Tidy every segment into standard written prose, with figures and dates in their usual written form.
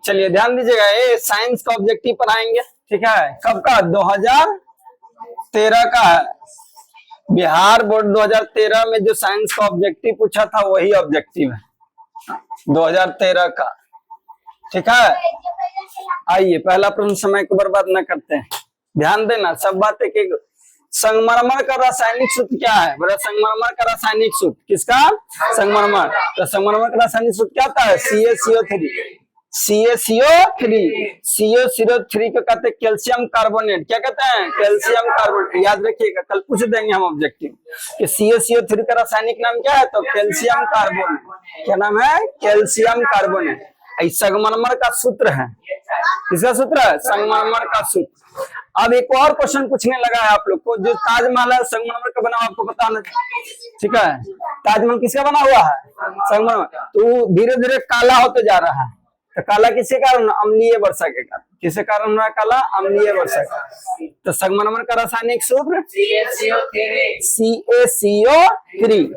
चलिए ध्यान दीजिएगा, ये साइंस का ऑब्जेक्टिव पढ़ाएंगे, ठीक है। कब का? 2013 का है। बिहार बोर्ड 2013 में जो साइंस का ऑब्जेक्टिव पूछा था वही ऑब्जेक्टिव है 2013 का, ठीक है। आइए पहला प्रश्न, समय को बर्बाद न करते हैं, ध्यान देना सब बातें कि संगमरमर का रासायनिक सूत्र क्या है? बोला संगमरमर का रासायनिक सूत्र किसका? संगमरमर। तो संगमरमर का रासायनिक सूत्र क्या था? CaCO3। CaCO3 CO03 को कहते हैं कैल्शियम कार्बोनेट। क्या कहते हैं? Calcium carbonate. याद रखिएगा, कल पूछ देंगे हम ऑब्जेक्टिव कि CaCO3 का रासायनिक नाम क्या है? तो कैल्शियम कार्बोनेट। क्या नाम है? Calcium carbonate. संगमरमर का सूत्र है, किसका सूत्र है? संगमरमर का सूत्र। अब एक और क्वेश्चन पूछने लगा है आप लोग को, जो ताजमहल है संगमरमर का बना हुआ, आपको पता होना, ठीक है। ताजमहल किसका बना हुआ है? संगमरमर। तो धीरे धीरे काला होते जा रहा है, तो काला किसके कारण? अम्लीय वर्षा के कारण। किसके कारण हो रहा है काला? अम्लीय वर्षा का। तो संगमरमर का रासायनिक सूत्र CaCO3,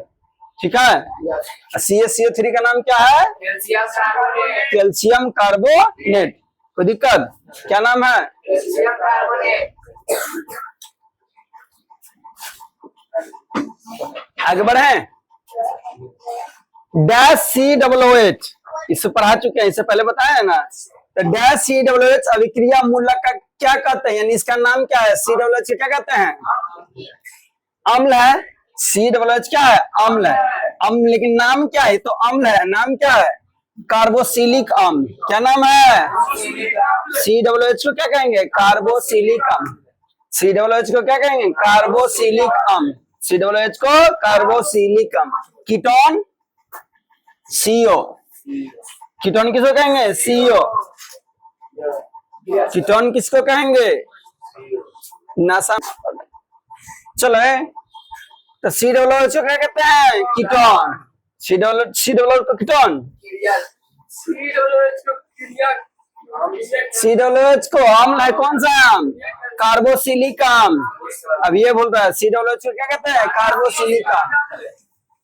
ठीक है। CaCO3 का नाम क्या है? Calcium carbonate. कोई दिक्कत? क्या नाम है? आगे बढ़े। -COOH, इससे पढ़ा चुके हैं, इससे पहले बताया है ना। तो -COOH अभिक्रिया मूलक का क्या कहते हैं, यानी इसका नाम क्या है? COOH क्या कहते हैं? अम्ल है। COOH क्या है? अम्ल है। अम्ल, लेकिन नाम क्या है? तो अम्ल है, नाम क्या है? कार्बोसिलिक अम्ल। क्या नाम है? COOH को क्या कहेंगे? कार्बोसिलिक अम्ल। COOH को क्या कहेंगे? कार्बोसिलिक अम्ल। COOH को कार्बोसिलिक अम्ल। Ketone CO। कीटोन किसको कहेंगे? CO। कीटोन किसको कहेंगे? नशा। चलो, तो COOH को क्या कहते हैं? कीटोन। COOH को कीटोन। COOH को अम्ल है, कौन सा अम्ल? कार्बोसिलिक अम्ल। अब ये बोल रहा है COOH को क्या कहते हैं? कार्बोसिलिक अम्ल।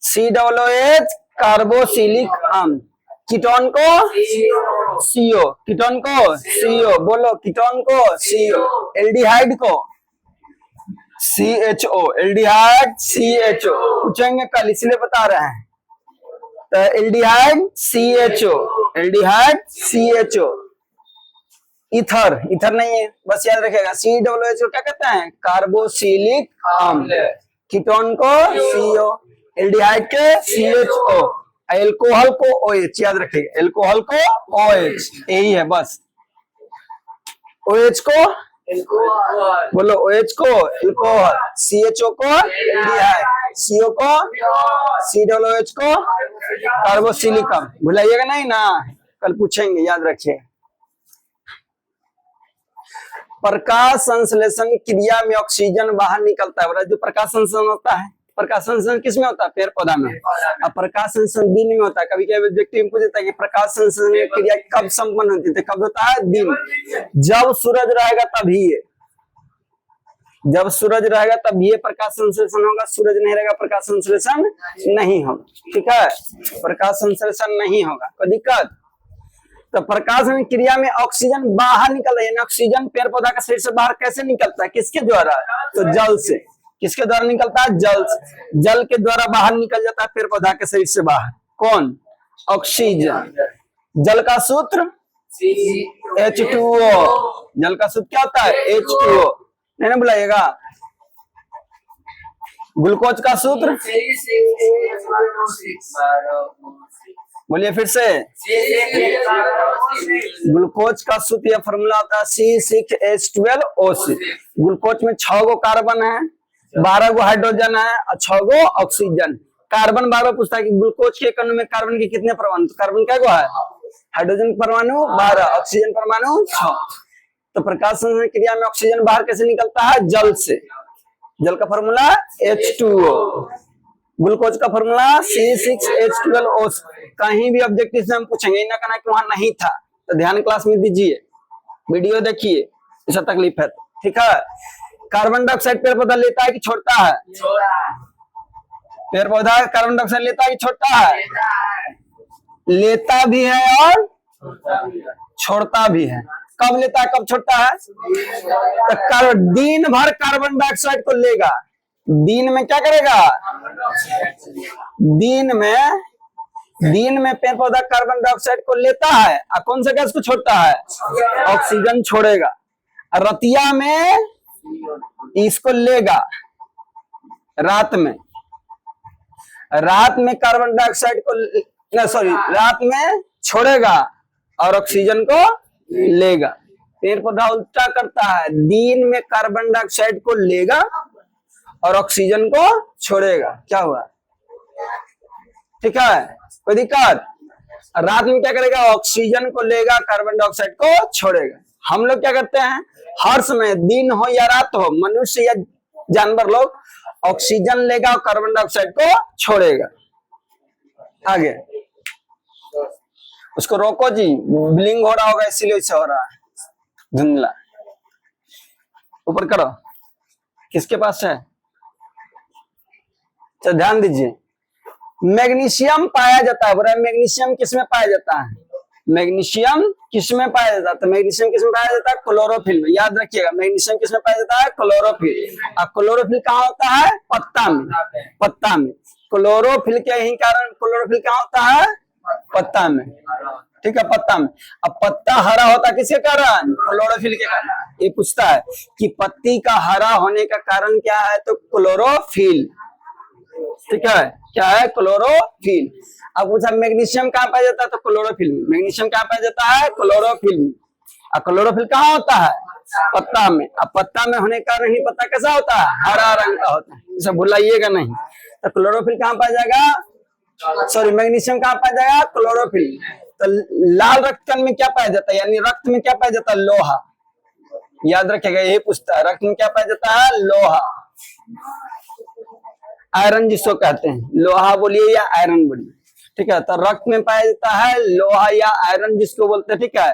COOH कार्बोसिलिक अम्ल। कीटोन को CO। कीटोन को CO। बोलो, कीटोन को CO। एल्डिहाइड को CHO। Aldehyde CHO। पूछेंगे कल, इसलिए बता रहे हैं। तो aldehyde CHO। Aldehyde CHO। Ether, ether नहीं है, बस याद रखेगा। COOH को क्या कहते हैं? कार्बोसिलिक अम्ल। कीटोन को CO। एल्डिहाइड के CHO। एल्कोहल को OH। याद रखिएगा, एल्कोहल को OH, यही है बस। OH को बोलो, OH को एल्कोहल, CHO को एल्डिहाइड, CO को COOH को कार्बोसिलिक अम्ल। भुलाइएगा नहीं ना, कल पूछेंगे, याद रखिए। प्रकाश संश्लेषण क्रिया में ऑक्सीजन बाहर निकलता है। जो प्रकाश संश्लेषण होता है, प्रकाश संश्लेषण किस में होता है? पेड़ पौधा में। अब प्रकाश संश्लेषण दिन में होता है। कभी कभी व्यक्ति में पूछता है कि प्रकाश संश्लेषण क्रिया कब संपन्न होती है? कब होता है? दिन। जब सूरज रहेगा तभी ये, जब सूरज रहेगा तब ये प्रकाश संश्लेषण होगा। सूरज नहीं रहेगा, प्रकाश संश्लेषण नहीं होगा, ठीक है। प्रकाश संश्लेषण नहीं होगा, कोई दिक्कत? तो प्रकाश क्रिया में ऑक्सीजन बाहर निकल रही है। ऑक्सीजन पेड़ पौधा का शरीर से बाहर कैसे निकलता है? किसके द्वारा? तो जल से। किसके द्वारा निकलता है? जल से। जल के द्वारा बाहर निकल जाता है पेड़ पौधा के शरीर से बाहर। कौन? ऑक्सीजन। जल का सूत्र H2O। जल का सूत्र क्या होता है? H2O। नहीं ना बुलाइएगा। ग्लूकोज का सूत्र बोलिए फिर से। ग्लूकोज का सूत्र या फॉर्मूला होता है C6H12O6। ग्लूकोज में 6 गो कार्बन है, 12 गो हाइड्रोजन है और 6 गो ऑक्सीजन। कार्बन बार बार पूछता है कि ग्लूकोज के अणु में कार्बन के कितने परमाणु? तो कार्बन क्या गो है? हाइड्रोजन परमाणु 12, ऑक्सीजन परमाणु 6। तो प्रकाश संश्लेषण क्रिया में ऑक्सीजन बाहर कैसे निकलता है? जल से। जल का फॉर्मूला H2O। ग्लूकोज का फॉर्मूला C6H12O। कहीं भी ऑब्जेक्टिव से हम पूछेंगे, ना कहना कि वहां नहीं था, तो ध्यान क्लास में दीजिए, वीडियो देखिए, ऐसा तकलीफ है, ठीक है। कार्बन डाइऑक्साइड पेड़ पौधा लेता है कि छोड़ता है? पेड़ पौधा कार्बन डाइऑक्साइड लेता है कि छोड़ता है? लेता भी है और छोड़ता भी है। कब लेता है कब छोड़ता है? तो दिन भर कार्बन डाइऑक्साइड को लेगा, दिन में क्या करेगा? दिन में पेड़ पौधा कार्बन डाइऑक्साइड को लेता है और कौन सा गैस को छोड़ता है? ऑक्सीजन छोड़ेगा। रतिया में इसको लेगा, रात में कार्बन डाइऑक्साइड को रात में छोड़ेगा और ऑक्सीजन को लेगा। पेड़ पौधा उल्टा करता है, दिन में कार्बन डाइऑक्साइड को लेगा और ऑक्सीजन को छोड़ेगा। क्या हुआ? ठीक है, कोई दिक्कत? रात में क्या करेगा? ऑक्सीजन को लेगा, कार्बन डाइऑक्साइड को छोड़ेगा। हम लोग क्या करते हैं? हर समय दिन हो या रात हो, मनुष्य या जानवर लोग ऑक्सीजन लेगा और कार्बन डाइऑक्साइड को छोड़ेगा। आगे उसको रोको जी, ब्लिंग हो रहा होगा इसीलिए ऐसे हो रहा है, धुंधला। ऊपर करो, किसके पास है? तो ध्यान दीजिए, मैग्नीशियम पाया जाता है। बोला मैग्नीशियम किसमें पाया जाता है? मैग्नीशियम किसमें पाया जाता है? तो मैग्नीशियम किसमें पाया जाता है? क्लोरोफिल में। याद रखिएगा, मैग्नीशियम किसमें पाया जाता है? क्लोरोफिल। और क्लोरोफिल कहाँ होता है? पत्ता में। पत्ता में क्लोरोफिल के ही कारण क्लोरोफिल कहाँ होता है? पत्ता में। ठीक है, पत्ता में। अब पत्ता हरा होता किसके कारण? क्लोरोफिल के कारण। ये पूछता है कि पत्ती का हरा होने का कारण क्या है? तो क्लोरोफिल। ठीक है, क्या है? क्लोरोफिल। अब पूछा मैग्नीशियम कहाँ पाया जाता है? तो क्लोरोफिल में। मैग्नीशियम कहाँ पाया जाता है? क्लोरोफिल में। और क्लोरोफिल कहाँ होता है? पत्ता में। अब पत्ता में होने के कारण ही पत्ता कैसा होता है? हरा रंग का होता है, इसे भुलाइएगा नहीं। तो क्लोरोफिल कहाँ पाया जाएगा? सॉरी, मैग्नीशियम कहाँ पाया जाएगा? क्लोरोफिल। तो लाल रक्त कण में क्या पाया जाता है? यानी रक्त में क्या पाया जाता है? लोहा। याद रखेगा, यही पूछता है, रक्त में क्या पाया जाता है? लोहा। आयरन जिसको कहते हैं, लोहा बोलिए या आयरन बोलिए। ठीक है, तो रक्त में पाया जाता है लोहा या आयरन जिसको बोलते हैं। ठीक है,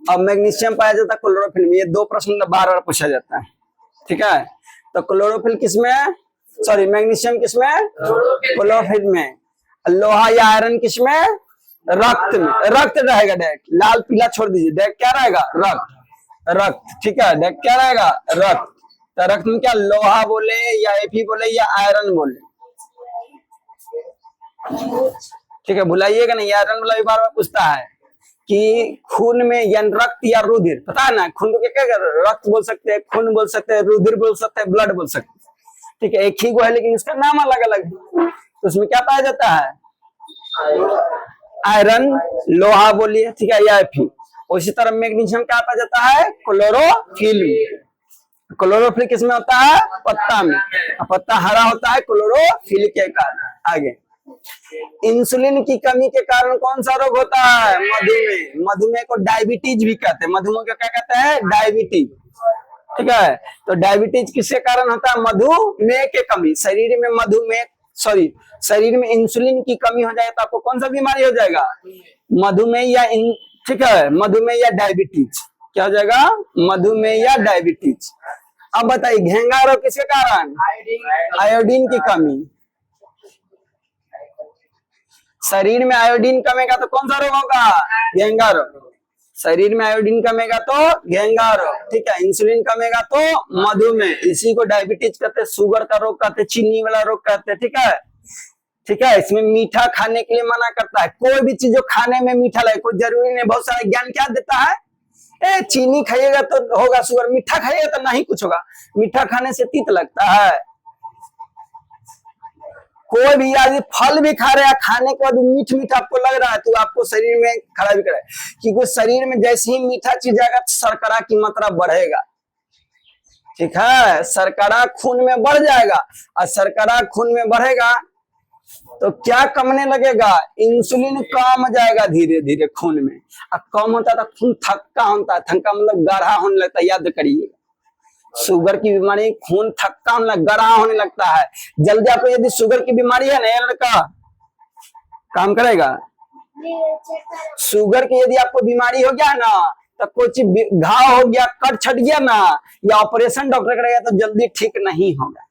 अब मैग्नीशियम पाया जाता है क्लोरोफिल में। ये दो प्रश्न बार बार पूछा जाता है। ठीक है, तो क्लोरोफिल किसमें? सॉरी, मैग्नीशियम किसमें? क्लोरोफिल में। लोहा या आयरन किसमें? रक्त में। रक्त रहेगा डायरेक्ट, लाल पीला छोड़ दीजिए, डायरेक्ट क्या रहेगा? रक्त। रक्त। ठीक है, डायरेक्ट क्या रहेगा? रक्त। तो रक्त में क्या? लोहा बोले या एफी बोले या आयरन बोले। ठीक है, भुलाइएगा नहीं, आयरन वाला भी बार बार पूछता है कि खून में या रक्त या रुधिर, पता है ना? खून को क्या क्या? रक्त बोल सकते हैं, खून बोल सकते हैं, रुधिर बोल सकते हैं, ब्लड बोल सकते हैं। ठीक है, एक ही को है लेकिन इसका नाम अलग अलग है। तो उसमें क्या पाया जाता है? आयरन, लोहा बोलिए। ठीक है, या एफी। उसी तरह मैग्नीशियम क्या पाया जाता है? क्लोरोफिल। क्लोरोफिल किसमें होता है? पत्ता में। पत्ता हरा होता है क्लोरोफिल के कारण। आगे, इंसुलिन की कमी के कारण कौन सा रोग होता है? मधुमेह। मधुमेह को डायबिटीज भी कहते हैं। मधुमेह को क्या कहते हैं? डायबिटीज। ठीक है, तो डायबिटीज किसके कारण होता है? मधुमेह के कमी। शरीर में मधुमेह शरीर में इंसुलिन की कमी हो जाए तो आपको कौन सा बीमारी हो जाएगा? मधुमेह या ठीक है, मधुमेह या डायबिटीज। क्या हो जाएगा? मधुमेह या डायबिटीज। अब बताइए, घेंगा रोग किसके कारण? आयोडीन की कमी। शरीर में आयोडीन कमेगा तो कौन सा रोग होगा? घेंगा रोग। शरीर में आयोडीन कमेगा तो घेंगा रोग। ठीक है, इंसुलिन कमेगा तो मधुमेह। इसी को डायबिटीज कहते हैं, शुगर का रोग कहते हैं, चीनी वाला रोग कहते हैं। ठीक है, ठीक है। इसमें मीठा खाने के लिए मना करता है। कोई भी चीज जो खाने में मीठा लगे, कोई जरूरी नहीं। बहुत सारा ज्ञान क्या देता है? चीनी खाइएगा तो होगा शुगर, मीठा खाइएगा तो नहीं कुछ होगा। मीठा खाने से तीत लगता है। कोई भी यदि फल भी खा रहे हैं, खाने के बाद मीठ मीठा आपको लग रहा है तो आपको शरीर में खराबी करे, क्योंकि शरीर में जैसे ही मीठा चीज जाएगा शर्करा की मात्रा बढ़ेगा। ठीक है, शर्करा खून में बढ़ जाएगा और शर्करा खून में बढ़ेगा तो क्या कमने लगेगा? इंसुलिन कम जाएगा धीरे धीरे खून में। और कम होता है तो खून थक्का होता है। थक्का मतलब गाढ़ा होने लगता है। याद करिएगा, शुगर की बीमारी खून थक्का होने गाढ़ा होने लगता है। जल्दी आपको यदि शुगर की बीमारी है ना, लड़का काम करेगा। शुगर की यदि आपको बीमारी हो गया ना, तो कुछ घाव हो गया, कट छट गया ना, या ऑपरेशन डॉक्टर करेगा तो जल्दी ठीक नहीं होगा।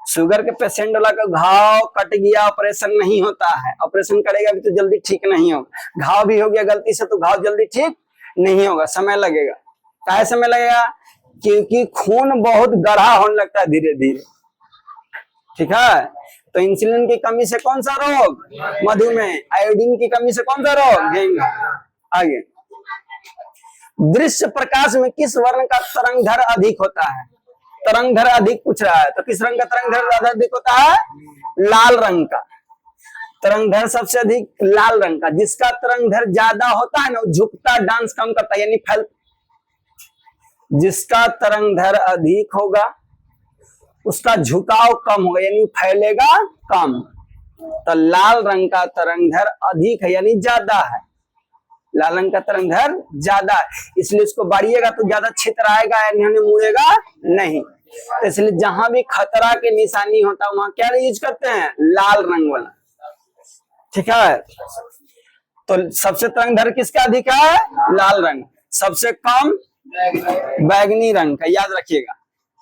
शुगर के पेशेंट वाला का घाव कट गया, ऑपरेशन नहीं होता है, ऑपरेशन करेगा भी तो जल्दी ठीक नहीं होगा, घाव भी हो गया गलती से तो घाव जल्दी ठीक नहीं होगा, समय लगेगा। काहे समय लगेगा? क्योंकि खून बहुत गाढ़ा होने लगता है धीरे धीरे, ठीक है। तो इंसुलिन की कमी से कौन सा रोग? मधुमेह। आयोडीन की कमी से कौन सा रोग? डेंगू। आगे, दृश्य प्रकाश में किस वर्ण का तरंगधर अधिक होता है? तरंगधर अधिक पूछ रहा है, तो किस रंग का तरंगधर ज्यादा अधिक होता है? लाल रंग का तरंगधर सबसे अधिक लाल रंग का। जिसका तरंगधर ज्यादा होता है ना, झुकता डांस कम करता है, यानी फैल, जिसका तरंगधर अधिक होगा उसका झुकाव कम होगा, यानी फैलेगा कम। तो लाल रंग का तरंगधर अधिक है यानी ज्यादा है, लाल रंग का तरंगधर ज्यादा है, इसलिए इसको बाड़िएगा तो ज्यादा क्षेत्र आएगा, यानी मुड़ेगा नहीं। तो इसलिए जहां भी खतरा के निशानी होता है वहां क्या यूज करते हैं? लाल रंग वाला, ठीक है। तो सबसे तरंगधर किसका अधिक है? लाल रंग। सबसे कम बैगनी रंग का, याद रखिएगा।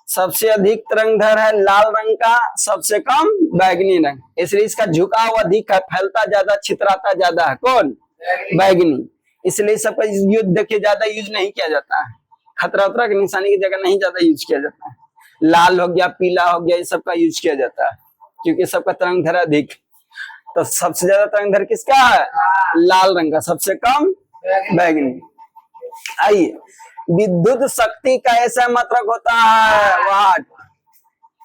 सबसे अधिक तरंगधर है लाल रंग का, सबसे कम बैगनी रंग, इसलिए इसका झुकाव अधिक है, फैलता ज्यादा, छितराता ज्यादा है। कौन? बैगनी। इसलिए सबका यूज देखिए ज्यादा यूज नहीं किया जाता है, खतरा उतरा की निशानी की जगह नहीं ज्यादा यूज किया जाता है। लाल हो गया, पीला हो गया, ये सबका यूज किया जाता है क्योंकि सबका तरंगधर अधिक। तो सबसे ज्यादा तरंगधर किसका है? लाल रंग का, सबसे कम बैगनी। आइए, विद्युत शक्ति का ऐसा मात्रक होता है? वाट।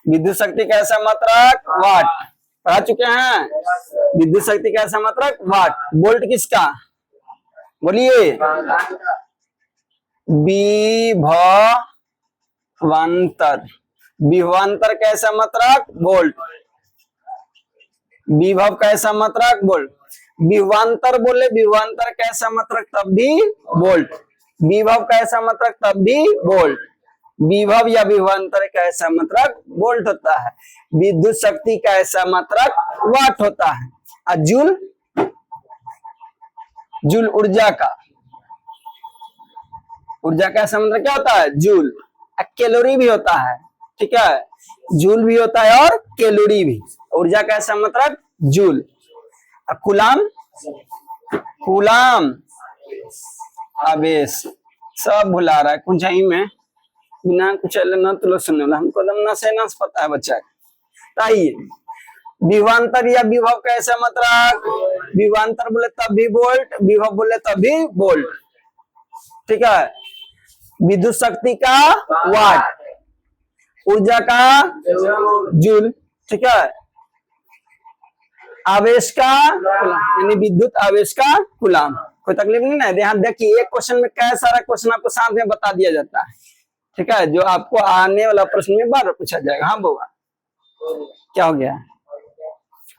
विद्युत शक्ति का ऐसा मात्रक? वाट। पढ़ा चुके हैं विद्युत शक्ति का ऐसा मात्रक? वाट। वोल्ट किसका? बोलिए। विभवांतर। विभवांतर कैसा मात्रक? वोल्ट। विभव कैसा मात्रक? वोल्ट। विभवांतर बोले, विभवांतर कैसा मात्रक? तब भी वोल्ट। विभव कैसा मात्रक? तब भी वोल्ट। विभव या विभवांतर कैसा मात्रक? वोल्ट होता है। विद्युत शक्ति का ऐसा मात्रक? वाट होता है। और जूल? जूल ऊर्जा का, ऊर्जा का ऐसा मात्रक क्या होता है? जूल। कैलोरी भी होता है, ठीक है, जूल भी होता है और कैलोरी भी। ऊर्जा का ऐसा मात्रक? जूल। कूलाम? कूलाम आवेश। सब भुला रहा है कुछ ही में, बिना कुछ न तो सुनने वाला, हमको दम न से न पता है बच्चा। आइए, विभवांतर या विभव का ऐसा मात्रक? विभवांतर बोले तब भी वोल्ट, विभव बोले तब भी वोल्ट, ठीक है। विद्युत शक्ति का वाट, ऊर्जा का जूल, ठीक है। आवेश का यानी विद्युत आवेश का कूलाम। कोई तकलीफ नहीं है। ध्यान देखिए, एक क्वेश्चन में क्या सारा क्वेश्चन आपको साथ में बता दिया जाता है, ठीक है, जो आपको आने वाला प्रश्न में बार पूछा जाएगा। हाँ बउआ, क्या हो गया?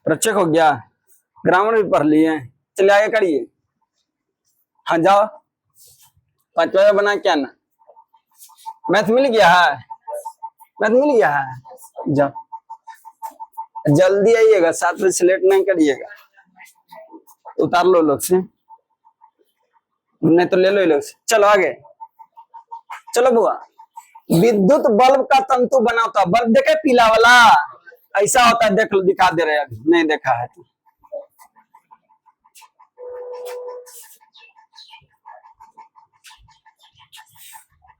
प्रचक हो गया? ग्रामर भी पढ़ लिए? चलिए आगे करिए। हाँ जाओ, 5 बना क्या ना? मैथ मिल गया है? मैथ मिल गया है? जाओ जल्दी आइएगा, 7 बजे से लेट नहीं करिएगा। उतार लो लोग से, नहीं तो ले लो ये लोग से। चलो आगे चलो बुआ। विद्युत बल्ब का तंतु बना होता है, बल्ब देखे पीला वाला ऐसा होता है, देख लो, दिखा दे रहे हैं, अभी नहीं देखा है तो।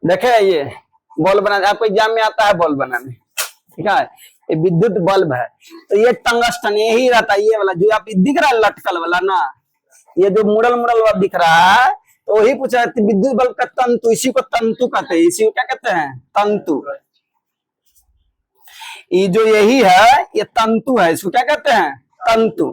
देखे ये बल्ब बनाने, आपको एग्जाम में आता है बल्ब बनाने, ठीक है। ये विद्युत बल्ब है, तो ये टंगस्टन यही रहता है, ये वाला जो आप दिख रहा है लटकल वाला ना, ये जो मुड़ल मुड़ल वाला दिख रहा है, तो वही पूछा है विद्युत बल्ब का तंतु, इसी को तंतु कहते हैं। इसी को क्या कहते हैं? तंतु। ये जो यही है ये तंतु है, इसको क्या कहते हैं? तंतु।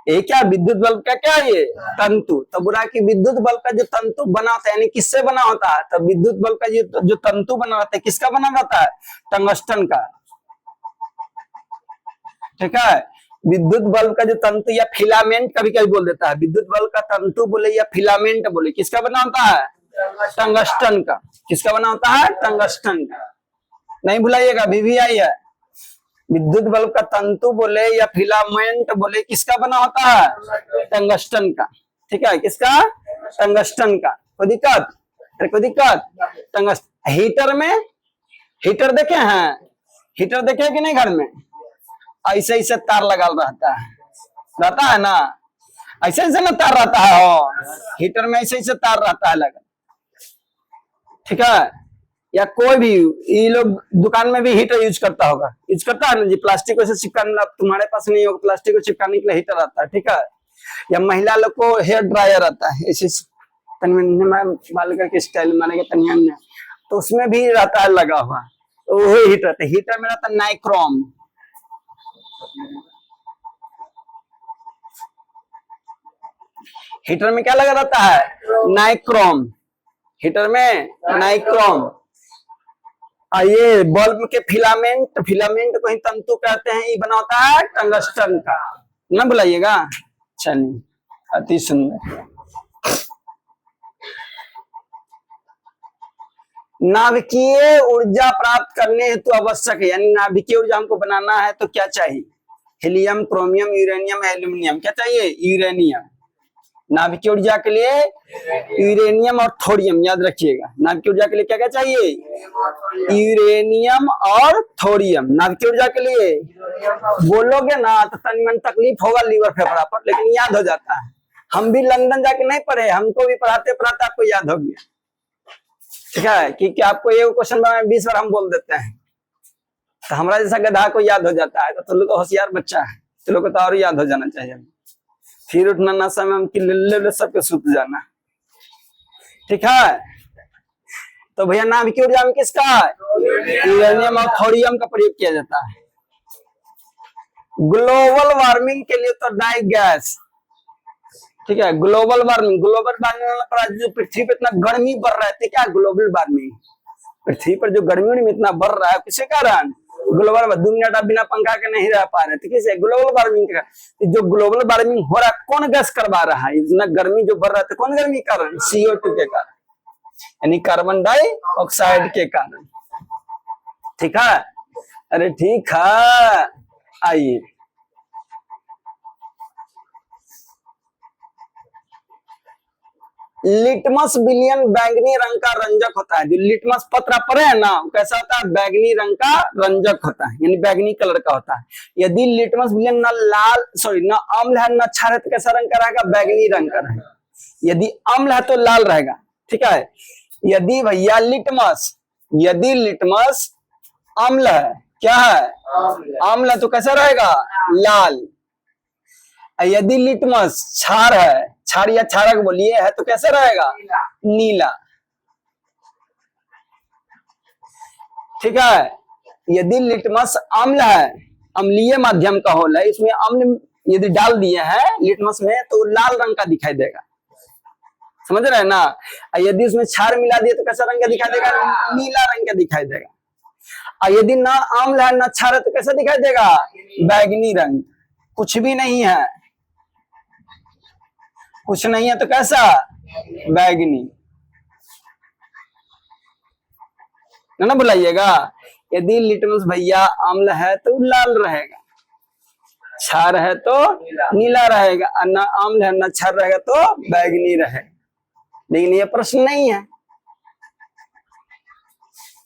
ये क्या विद्युत बल्ब का क्या है? ये तंतु। तो बुरा कि विद्युत बल्ब का जो तंतु बना होता है, यानी किससे बना होता है? तो विद्युत बल्ब का जो तंतु बना होता है किसका बना होता है? टंगस्टन का, ठीक है। विद्युत बल्ब का जो तंतु या फिलामेंट कभी कभी बोल देता है, विद्युत बल्ब का तंतु बोले या फिलामेंट बोले, किसका बना होता है? टंगस्टन का। किसका बना होता है? टंगस्टन का। नहीं भुलाइएगा, भी आई है। विद्युत बल्ब का तंतु बोले या फिलामेंट बोले, किसका बना होता है? टंगस्टन का, ठीक है। किसका? टंगस्टन का। कोई दिक्कत? कोई दिक्कत? टंगस्टन। हीटर में, हीटर देखे हैं? हीटर देखे कि नहीं घर में, ऐसे ऐसे तार लगा रहता है ना, ऐसे ऐसे ना तार रहता है, हीटर में ऐसे ऐसे तार रहता है लगा, ठीक है। या कोई भी ये लोग दुकान में भी हीटर यूज करता होगा, यूज करता है ना जी, प्लास्टिक को चिपकाने, तुम्हारे पास नहीं होगा, प्लास्टिक को चिपकाने के लिए हीटर आता है, ठीक है। या महिला लोग को हेयर ड्रायर आता है, ऐसे बाल करके स्टाइल मानेगा तनिया में, तो उसमें भी रहता है लगा हुआ, तो वही हीटर रहता है। हीटर में रहता है नाइक्रोम, हीटर में क्या लगा रहता है, नाइक्रोम, हीटर में नाइक्रोम। ये बल्ब के फिलामेंट, फिलामेंट को ही तंतु कहते हैं, ये बना होता है टंगस्टन का, ना बुलाइएगा। चलिए, अति सुंदर। नाभिकीय ऊर्जा प्राप्त करने हेतु आवश्यक है, यानी नाभिकीय ऊर्जा हमको बनाना है तो क्या चाहिए, हीलियम, क्रोमियम, यूरेनियम, एल्यूमिनियम। क्या चाहिए, यूरेनियम। नाभिकीय ऊर्जा के लिए यूरेनियम और थोरियम, याद रखिएगा। नाभिकीय ऊर्जा के लिए क्या क्या चाहिए, यूरेनियम और थोरियम। नाभिकीय ऊर्जा के लिए बोलोगे ना तो तन मन तकलीफ होगा लीवर फेफड़ा पर, लेकिन याद हो जाता है। हम भी लंदन जाके नहीं पढ़े, हमको भी पढ़ाते पढ़ाते आपको याद हो गया, ठीक है। कि आपको ये क्वेश्चन 20 बार हम बोल देते हैं, तो हमारा जैसा गधा को याद हो जाता है, तो लोग होशियार बच्चा है, तो लोग को तो और याद हो जाना चाहिए। फिर उठना नशा में हम किले सबके सुत जाना, ठीक है। तो भैया नाभिकीय ऊर्जा में किसका, यूरेनियम और थोरियम का प्रयोग किया जाता है। ग्लोबल वार्मिंग के लिए तो डाई गैस, ठीक है। ग्लोबल वार्मिंग, ग्लोबल वार्मिंग जो पृथ्वी पे इतना गर्मी बढ़ रहा है, क्या ग्लोबल वार्मिंग, पृथ्वी पर जो गर्मी में इतना बढ़ रहा है, किसके कारण, ग्लोबल। 2 मिनट आप बिना पंखा के नहीं रह पा रहे, तो किसे, ग्लोबल वार्मिंग का। जो ग्लोबल वार्मिंग हो रहा है, कौन गैस करवा रहा है, इतना गर्मी जो बढ़ रहा है, तो कौन गर्मी कारण, CO2 के कारण, यानी कार्बन डाइऑक्साइड के कारण, ठीक है। अरे ठीक है, आइए लिटमस विलियन बैंगनी रंग का रंजक होता है। जो लिटमस पत्र आप पढ़े हैं ना, कैसा होता है, बैंगनी रंग का रंजक होता है, यानी बैंगनी कलर का होता है। यदि लिटमस विलियन न लाल, सॉरी न अम्ल है न क्षार है, तो कैसा रंग का रहेगा, बैंगनी रंग का रहेगा। यदि अम्ल है तो लाल रहेगा, ठीक है। यदि भैया लिटमस, यदि लिटमस अम्ल है, क्या है, अम्ल है, तो कैसा रहेगा, लाल। यदि लिटमस क्षार है, क्षार या क्षारक बोलिए है, तो कैसे रहेगा, नीला, ठीक है। यदि लिटमस अम्ल है, अम्लीय माध्यम का होल है, इसमें अम्ल यदि डाल दिए हैं लिटमस में, तो लाल रंग का दिखाई देगा, समझ रहे हैं ना। यदि उसमें क्षार मिला दिए तो कैसा रंग का दिखाई देगा, नीला रंग का दिखाई देगा। और यदि ना अम्ल है ना क्षार है, तो कैसा दिखाई देगा, बैगनी रंग। कुछ भी नहीं है, कुछ नहीं है तो कैसा, बैगनी, ना बुलाइएगा। यदि लिटमस भैया अम्ल है तो लाल रहेगा, क्षार है तो नीला रहेगा, और न अम्ल है न क्षार रहेगा तो बैगनी रहेगा। लेकिन ये प्रश्न नहीं है,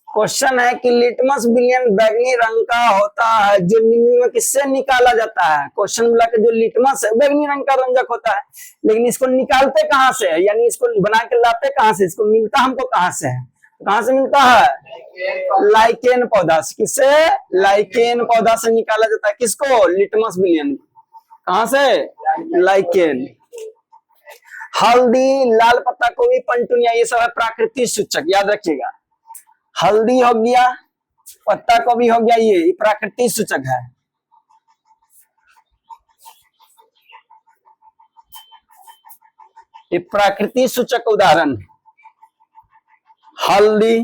क्वेश्चन है कि लिटमस विलियन बैगनी रंग का होता है, जो निम्न में किससे निकाला जाता है। क्वेश्चन बोला कि जो लिटमस है बैगनी रंग का रंजक होता है, लेकिन इसको निकालते कहां से है, यानी इसको बना के लाते कहां से, इसको मिलता हमको कहां से है, कहां से मिलता है, लाइकेन पौधा से। किससे, लाइकेन पौधा से निकाला जाता है, किसको, लिटमस विलियन। कहां से, लाइकेन। हल्दी, लाल पत्ता गोभी, पंटुनिया, ये सब है प्राकृतिक सूचक, याद रखिएगा। हल्दी हो गया, पत्ता गोभी हो गया, ये प्राकृतिक सूचक है। ये प्राकृतिक सूचक उदाहरण है। हल्दी,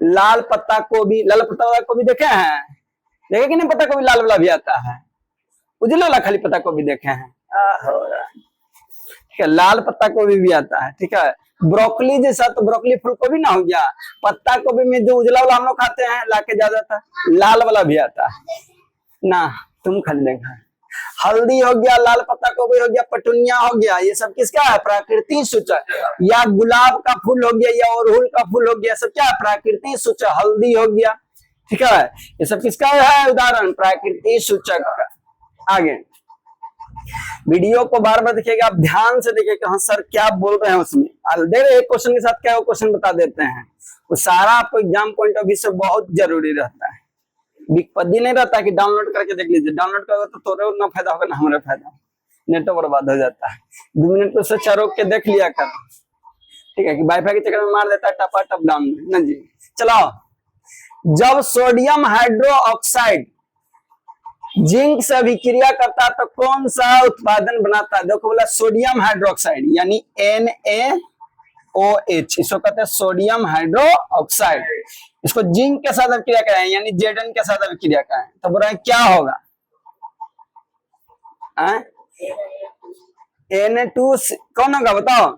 लाल पत्ता गोभी, लाल पत्ता वाला गोभी देखे हैं, देखे कि नहीं, पत्ता गोभी लाल वाला भी आता है, उजले वाला खाली पत्ता गोभी देखे हैं, ठीक है। लाल पत्ता गोभी भी आता है, ठीक है। ब्रोकली जैसा, तो ब्रोकली फूल गोभी ना हो गया। पत्ता गोभी में जो उजला वाला हम लोग खाते हैं लाके ज्यादातर, लाल वाला भी आता है ना, तुम खाली देखा। हल्दी हो गया, लाल पत्ता गोभी हो गया, पटुनिया हो गया, ये सब किसका है, प्राकृतिक सूचक। या गुलाब का फूल हो गया, या अड़हुल का फूल हो गया, सब क्या है, प्राकृतिक सूचक। हल्दी हो गया, ठीक है, ये सब किसका है उदाहरण, प्राकृतिक सूचक का। आगे वीडियो को बार बार देखिएगा, आप ध्यान से देखिएगा हाँ सर क्या बोल रहे हैं उसमें। एक क्वेश्चन के साथ क्या वो क्वेश्चन बता देते हैं, वो सारा आपको एग्जाम पॉइंट ऑफ व्यू से बहुत जरूरी रहता है। विपत्ति नहीं रहता कि डाउनलोड करके देख लीजिए, डाउनलोड करोगे तो तोरे उतना फायदा होगा ना हमारा फायदा, नेट तो बर्बाद हो जाता है। 2 मिनट पे से रोक के देख लिया कर, ठीक है, कि वाईफाई के चक्कर में मार देता है टपा टप डाउनलोड ना जी। चलो, जब सोडियम हाइड्रोक्साइड जिंक से अभिक्रिया करता है तो कौन सा उत्पादन बनाता है, देखो बोला सोडियम हाइड्रोक्साइड यानी NaOH, इसको कहते हैं सोडियम हाइड्रोक्साइड। इसको जिंक के साथ अभिक्रिया कराएं यानी Zn के साथ अभिक्रिया कराएं तो बोला क्या होगा, Na2 कौन होगा बताओ,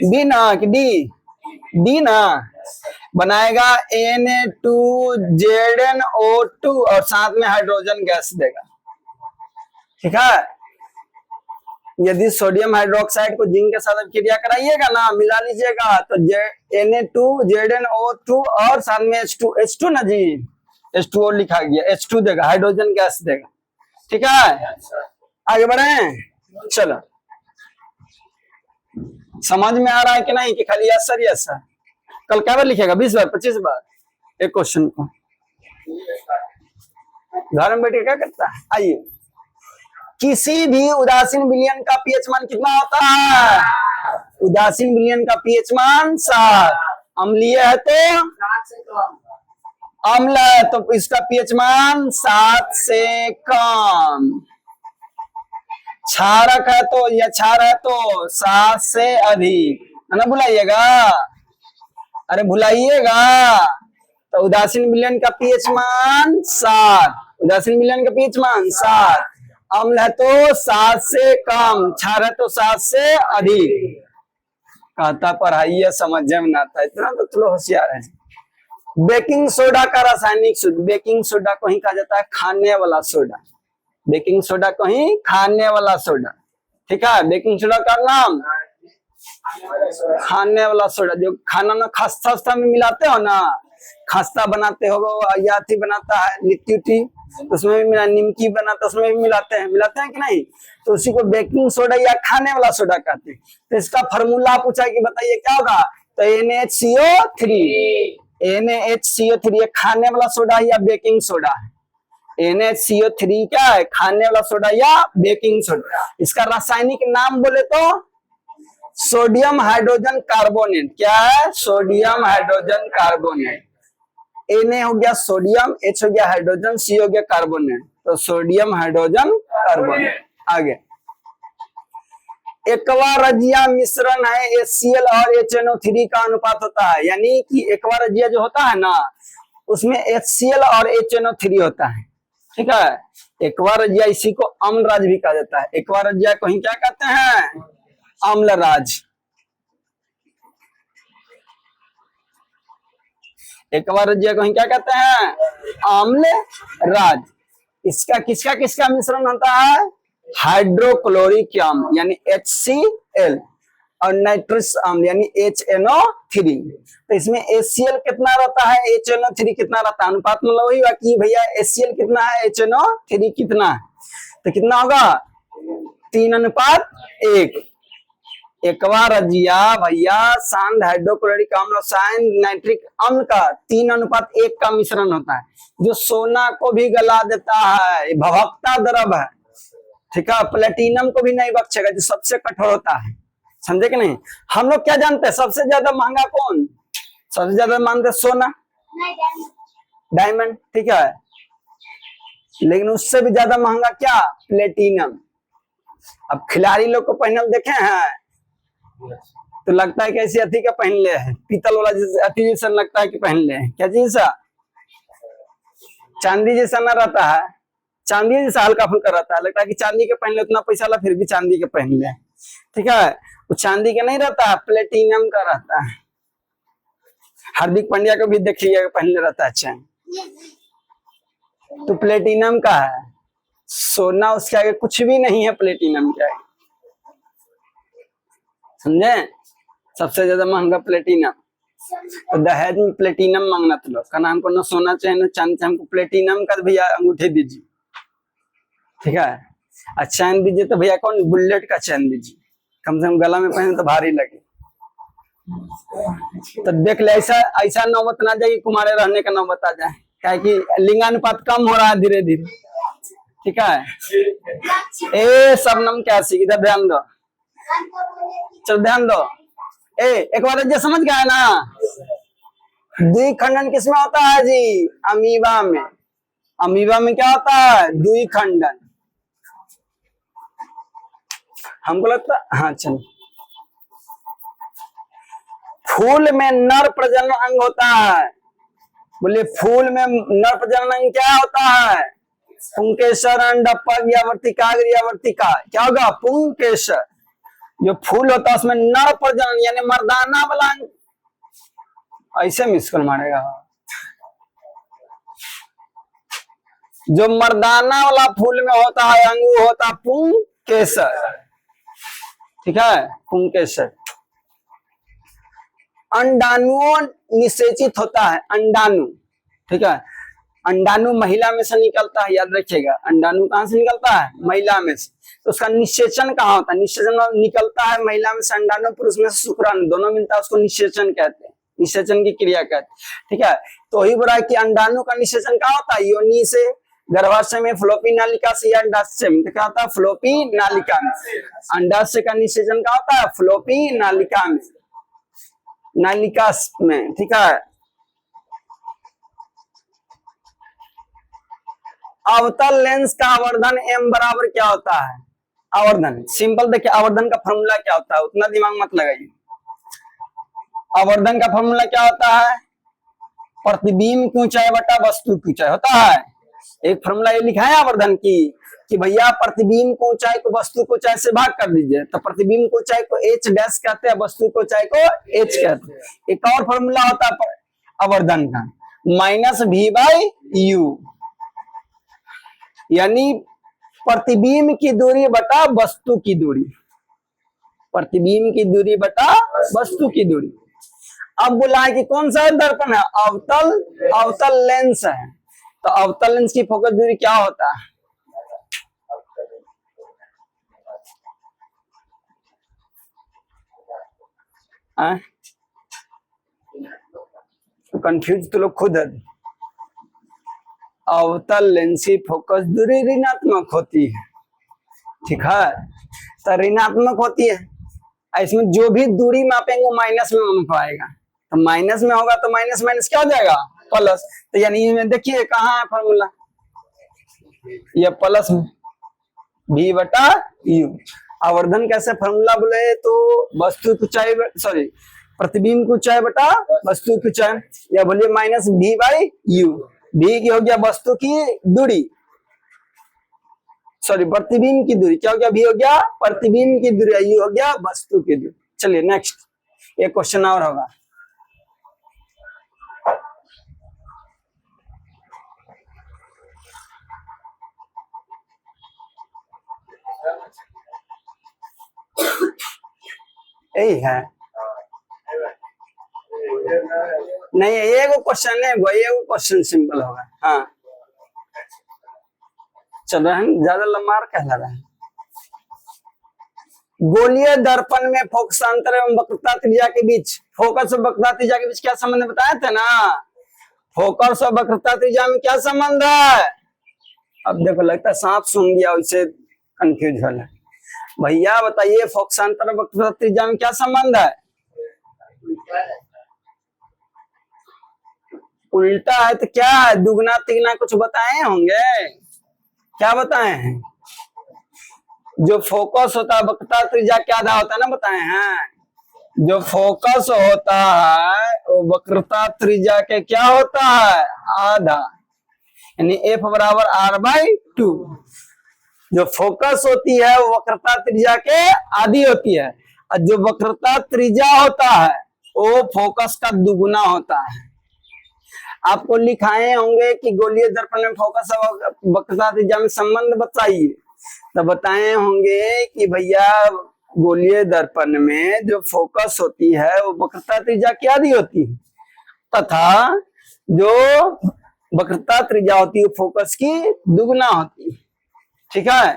बी ना कि डी ना, बनाएगा Na2ZnO2 और साथ में हाइड्रोजन गैस देगा, ठीक है। यदि सोडियम हाइड्रोक्साइड को जिंक के साथ अभिक्रिया कराइएगा ना, मिला लीजिएगा तो Na2ZnO2 और साथ में H2 ना जी, H2O लिखा गया, H2 देगा, हाइड्रोजन गैस देगा, ठीक है। आगे बढ़े, चलो समझ में आ रहा है कि नहीं, कि खाली यस सर यस सर। कल क्या बार लिखेगा, 20 बार 25 बार एक क्वेश्चन को, घर में बैठ के क्या करता है। आइए, किसी भी उदासीन विलयन का पीएच मान कितना होता है, उदासीन विलयन का पीएच मान 7, अम्लीय है तो अम्ल है तो इसका पीएच मान 7 से कम, क्षारक है तो या क्षार है तो 7 से अधिक, है ना, भुलाइएगा, अरे भुलाइएगा। तो उदासीन विलयन का पीएच मान 7, उदासीन विलयन का पीएच मान 7, अम्ल है तो 7 से कम, क्षार है तो 7 से अधिक। कहता पढ़ाइए समझ में ना आता, इतना तो चलो होशियार है। बेकिंग सोडा का रासायनिक सूत्र, बेकिंग सोडा को ही कहा जाता है खाने वाला सोडा, बेकिंग सोडा को ही खाने वाला सोडा, ठीक है। बेकिंग सोडा का नाम खाने वाला सोडा, जो खाना ना खस्ता में मिलाते हो ना, खस्ता बनाते हो या बनाता है लिट्टी तो उसमें भी मिला, निमकी बनाता उसमें भी मिलाते हैं कि नहीं, तो उसी को बेकिंग सोडा या खाने वाला सोडा कहते हैं। तो इसका फॉर्मूला पूछा कि बताइए क्या होगा, तो NaHCO3, NaHCO3 खाने वाला सोडा या बेकिंग सोडा है, NaCO3 क्या है, खाने वाला सोडा या बेकिंग सोडा। इसका रासायनिक नाम बोले तो सोडियम हाइड्रोजन कार्बोनेट, क्या है, सोडियम हाइड्रोजन कार्बोनेट। Na हो गया सोडियम, H हो गया हाइड्रोजन, C हो गया कार्बोनेट, तो सोडियम हाइड्रोजन कार्बोनेट। आगे, एक्वा रजिया मिश्रण है, HCl और HNO3 का अनुपात होता है, यानी कि एक्वा रजिया जो होता है ना उसमें HCl और HNO3 होता है, ठीक है। एक्वा रजिया इसी को अम्ल राज भी कहा जाता है, एक्वा रजिया को ही क्या कहते हैं, अम्ल राज। एक्वा रजिया को ही क्या कहते हैं, अम्ल राज। इसका किसका मिश्रण होता है, हाइड्रोक्लोरिक अम्ल यानी HCl और नाइट्रस अम्ल यानी HNO3। तो इसमें HCl कितना रहता है, HNO3 कितना रहता है, अनुपात मतलब वही बाकी भैया HCl कितना है, HNO3 कितना है, तो कितना होगा 3:1। एक्वा रजिया भैया सांद हाइड्रोक्लोरिक अम्ल और सांद नाइट्रिक अम्ल का 3:1 का मिश्रण होता है, जो सोना को भी गला देता है, भभकता द्रव है, ठीक है। प्लेटिनम को भी नहीं बख्शेगा, जो सबसे कठोर होता है, समझे कि नहीं। हम लोग क्या जानते हैं सबसे ज्यादा महंगा कौन, सबसे ज्यादा मानते सोना, डायमंड, ठीक है, लेकिन उससे भी ज्यादा महंगा क्या, प्लेटिनम। अब खिलाड़ी लोग को पहनल देखे हैं तो लगता है कि ऐसी अथी का पहन ले है, पीतल वाला अथी जैसा लगता है कि पहन ले है, क्या चीज सा, चांदी जैसा ना रहता है, चांदी जैसा हल्का फुल्का रहता है, लगता है कि चांदी के पहन ले, उतना पैसा ला फिर भी चांदी के पहन ले, ठीक है। वो चांदी का नहीं रहता है, प्लेटिनम का रहता है। हार्दिक पांड्या को भी देखिएगा पहनले रहता है चैन, तो प्लेटिनम का है, सोना उसके आगे कुछ भी नहीं है, प्लेटिनम के आगे, समझे, सबसे ज्यादा महंगा प्लेटिनम। तो दहेज में प्लेटिनम मांगना तो लोग का नाम को, ना सोना चाहिए ना चांदी चाहिए, हमको प्लेटिनम का भैया अंगूठी दीजिए, ठीक है। और चैन दीजिए तो भैया कौन, बुलेट का चैन दीजिए, कम से कम गला में पहने तो भारी लगे। तो देख ले, ऐसा ऐसा नौबत ना जाए कि कुमारे रहने का नौबत आ जाए, क्या कि लिंगानुपात कम हो रहा है धीरे धीरे, ठीक है। ए सबनम क्या सी, इधर ध्यान दो, चल ध्यान दो। ए एक बार जो समझ गया है ना, द्विखंडन किसमें होता है जी, अमीबा में। अमीबा में क्या होता है, द्विखंडन। हमको लगता है हाँ चल, फूल में नर प्रजनन अंग होता है, बोलिए फूल में नर प्रजनन अंग क्या होता है, पुंकेसर, अंडपग या वर्तिकाग्र या वर्तिका, क्या होगा, पुंकेसर। जो फूल होता है उसमें नर प्रजनन यानी मर्दाना वाला अंग, ऐसे मिसकल मारेगा। जो मर्दाना वाला फूल में होता है अंग होता है पुंकेसर, ठीक है, पुंकेसर। अंडाणु निषेचित होता है, अंडाणु, ठीक है। अंडाणु महिला में से निकलता है, याद रखिएगा, अंडाणु कहां से निकलता है, महिला में से। तो उसका निषेचन कहाँ होता है, निषेचन निकलता है महिला में से अंडाणु, पुरुष में से शुक्राणु, दोनों मिलता है, उसको निषेचन कहते हैं, निषेचन की क्रिया कहते हैं, ठीक है। तो वही बोला कि अंडाणु का निषेचन कहाँ होता है, योनि से, गर्भाशय में, फ्लोपी नालिका से या अंडाशय में, तो क्या होता है, फ्लोपी नालिका में। अंडाशय का निषेचन कहाँ होता है, फ्लोपी नालिका में, नालिका में, ठीक है। अवतल लेंस का आवर्धन m बराबर क्या होता है, आवर्धन सिंपल देखिए, आवर्धन का फॉर्मूला क्या होता है, उतना दिमाग मत लगाइए। आवर्धन का फॉर्मूला क्या होता है, प्रतिबिंब की ऊंचाई बटा वस्तु की ऊंचाई होता है। एक फॉर्मूला ये लिखा है आवर्धन की कि भैया प्रतिबिंब को ऊंचाई को वस्तु को ऊंचाई से भाग कर दीजिए, तो प्रतिबिंब को ऊंचाई को h डैश कहते हैं, वस्तु को ऊंचाई को h कहते हैं। एक और फॉर्मूला होता है आवर्धन का, -v/u, यानी प्रतिबिंब की दूरी बटा वस्तु की दूरी, प्रतिबिंब की दूरी बटा वस्तु की दूरी। अब बोला है कि कौन सा दर्पण है, अवतल, अवतल लेंस है। तो अवतल लेंस की फोकस दूरी क्या होता है, तो कंफ्यूज तो लोग खुद है। अवतल लेंस की फोकस दूरी ऋणात्मक होती है, ठीक है, तो ऋणात्मक होती है। इसमें जो भी दूरी मापेंगे वो माइनस में माप आएगा, तो माइनस में होगा तो माइनस माइनस क्या हो जाएगा, प्लस। तो यानी देखिए कहाँ है फॉर्मूला, ये प्लस v/u। आवर्धन कैसे फॉर्मूला बोले तो वस्तु की ऊंचाई, सॉरी प्रतिबिंब की ऊंचाई बटा वस्तु की ऊंचाई, या बोलिए -v/u। v की हो गया वस्तु की दूरी, सॉरी प्रतिबिंब की दूरी, क्या हो गया, v हो गया प्रतिबिंब की दूरी, u हो गया वस्तु की दूरी। चलिए नेक्स्ट, एक क्वेश्चन और होगा। यही है, नहीं ये क्वेश्चन है, वही क्वेश्चन सिंपल होगा। हाँ चल रहे हैं, ज्यादा लंबा कहला रहे हैं। गोलीय दर्पण में फोकसांतर एवं वक्रता त्रिज्या के बीच, फोकस और वक्रता त्रिज्या के बीच क्या संबंध बताए थे ना, फोकस और वक्रता त्रिज्या में क्या संबंध है। अब देखो लगता है सांप सुन गया, उससे कंफ्यूज हो रहा है। भैया बताइए फोकसांतर और वक्रता त्रिज्या में क्या संबंध है, उल्टा है तो क्या है, दुगना तिगना कुछ बताए होंगे, क्या बताए हैं। जो फोकस होता है वक्रता त्रिज्या क्या आधा होता है ना, बताए हैं। जो फोकस होता है वो वक्रता त्रिज्या के क्या होता है, आधा, यानी f बराबर r/2। जो फोकस होती है वो वक्रता त्रिज्या के आधी होती है, और जो वक्रता त्रिज्या होता है वो फोकस का दुगुना होता है। आपको लिखाए होंगे कि गोलीय दर्पण में फोकस और वक्रता त्रिज्या में संबंध बताइए, तो बताए होंगे कि भैया गोलीय दर्पण में जो फोकस होती है वो वक्रता त्रिज्या की आधी होती है, तथा जो वक्रता त्रिज्या होती है फोकस की दुगना होती है। ठीक है,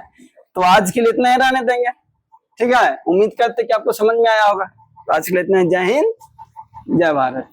तो आज के लिए इतना ही रहने देंगे। ठीक है, उम्मीद करते कि आपको समझ में आया होगा। तो आज के लिए इतना ही। जय हिंद, जय भारत।